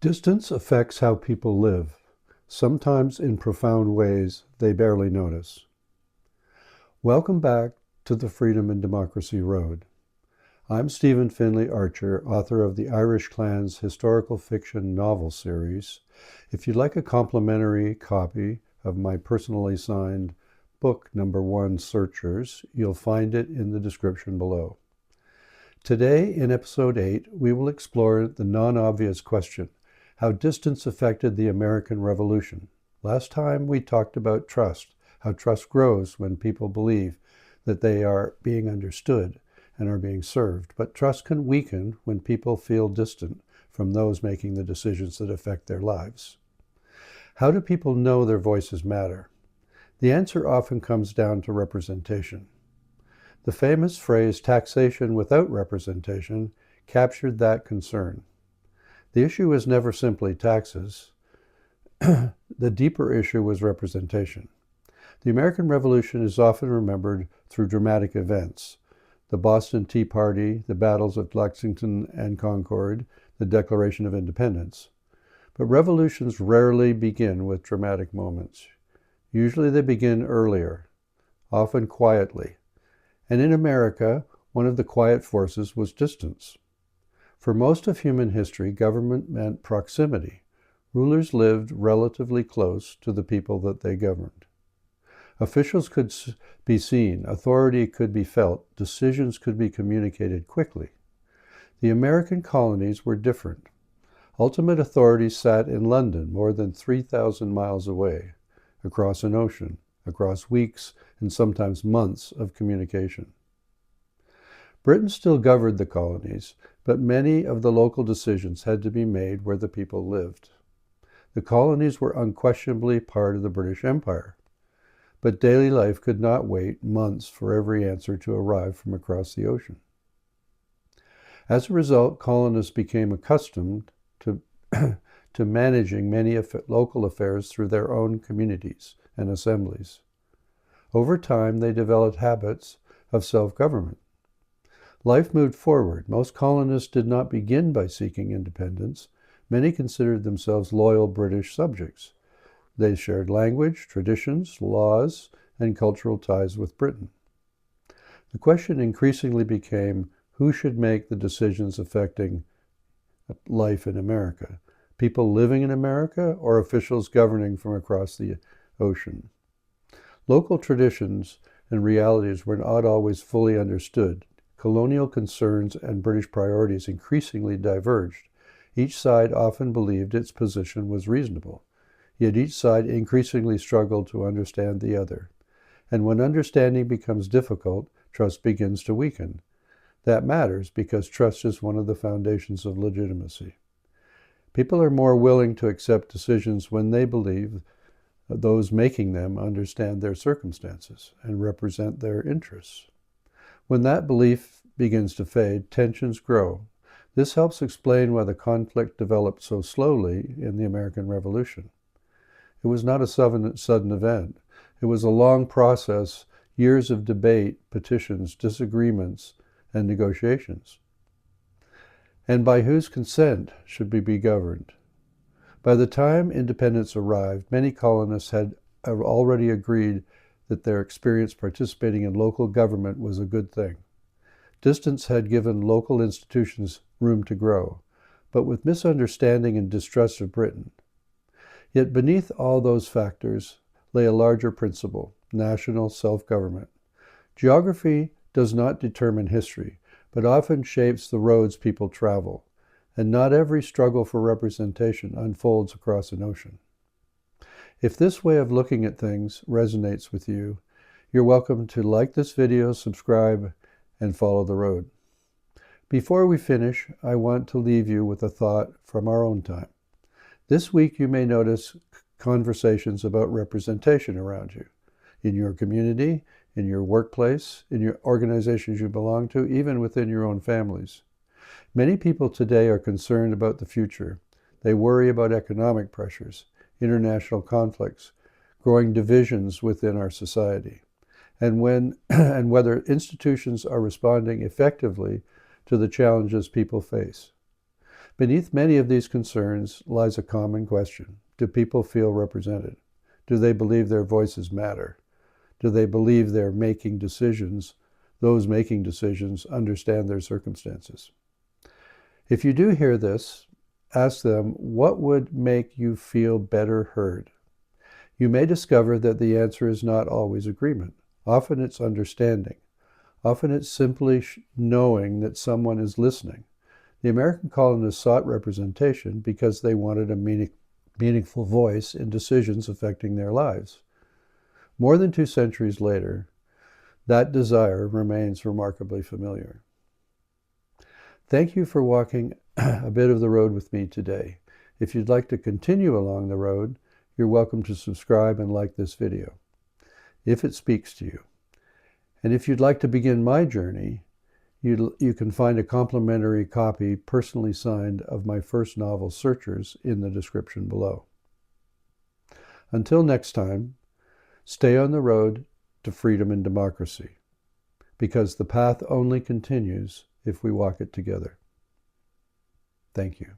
Distance affects how people live, sometimes in profound ways they barely notice. Welcome back to the Freedom and Democracy Road. I'm Stephen Finley Archer, author of the Irish Clan's historical fiction novel series. If you'd like a complimentary copy of my personally signed book number 1, Searchers, you'll find it in the description below. Today, in episode 8, we will explore the non-obvious question: how distance affected the American Revolution. Last time we talked about trust, how trust grows when people believe that they are being understood and are being served. But trust can weaken when people feel distant from those making the decisions that affect their lives. How do people know their voices matter? The answer often comes down to representation. The famous phrase, taxation without representation, captured that concern. The issue was never simply taxes. The deeper issue was representation. The American Revolution is often remembered through dramatic events: the Boston Tea Party, the battles of Lexington and Concord, the Declaration of Independence. But revolutions rarely begin with dramatic moments. Usually they begin earlier, often quietly. And in America, one of the quiet forces was distance. For most of human history, government meant proximity. Rulers lived relatively close to the people that they governed. Officials could be seen, authority could be felt, decisions could be communicated quickly. The American colonies were different. Ultimate authority sat in London, more than 3,000 miles away, across an ocean, across weeks and sometimes months of communication. Britain still governed the colonies, but many of the local decisions had to be made where the people lived. The colonies were unquestionably part of the British Empire, but daily life could not wait months for every answer to arrive from across the ocean. As a result, colonists became accustomed to, to managing many local affairs through their own communities and assemblies. Over time, they developed habits of self-government. Life moved forward. Most colonists did not begin by seeking independence. Many considered themselves loyal British subjects. They shared language, traditions, laws, and cultural ties with Britain. The question increasingly became, who should make the decisions affecting life in America? People living in America or officials governing from across the ocean? Local traditions and realities were not always fully understood. Colonial concerns and British priorities increasingly diverged. Each side often believed its position was reasonable, yet each side increasingly struggled to understand the other. And when understanding becomes difficult, trust begins to weaken. That matters because trust is one of the foundations of legitimacy. People are more willing to accept decisions when they believe those making them understand their circumstances and represent their interests. When that belief begins to fade, tensions grow. This helps explain why the conflict developed so slowly in the American Revolution. It was not a sudden event. It was a long process, years of debate, petitions, disagreements, and negotiations. And by whose consent should we be governed? By the time independence arrived, many colonists had already agreed that their experience participating in local government was a good thing. Distance had given local institutions room to grow, but with misunderstanding and distrust of Britain. Yet beneath all those factors lay a larger principle: national self-government. Geography does not determine history, but often shapes the roads people travel, and not every struggle for representation unfolds across an ocean. If this way of looking at things resonates with you, you're welcome to like this video, subscribe, and follow the road. Before we finish, I want to leave you with a thought from our own time. This week you may notice conversations about representation around you, in your community, in your workplace, in your organizations you belong to, even within your own families. Many people today are concerned about the future. They worry about economic pressures, international conflicts, growing divisions within our society, and whether institutions are responding effectively to the challenges people face. Beneath many of these concerns lies a common question. Do people feel represented? Do they believe their voices matter? Do they believe they're making decisions? Those making decisions understand their circumstances. If you do hear this, ask them, what would make you feel better heard? You may discover that the answer is not always agreement. Often it's understanding. Often it's simply knowing that someone is listening. The American colonists sought representation because they wanted a meaningful voice in decisions affecting their lives. More than 2 centuries later, that desire remains remarkably familiar. Thank you for walking a bit of the road with me today. If you'd like to continue along the road, you're welcome to subscribe and like this video, if it speaks to you. And if you'd like to begin my journey, you can find a complimentary copy personally signed of my first novel, Searchers, in the description below. Until next time, stay on the road to freedom and democracy, because the path only continues if we walk it together. Thank you.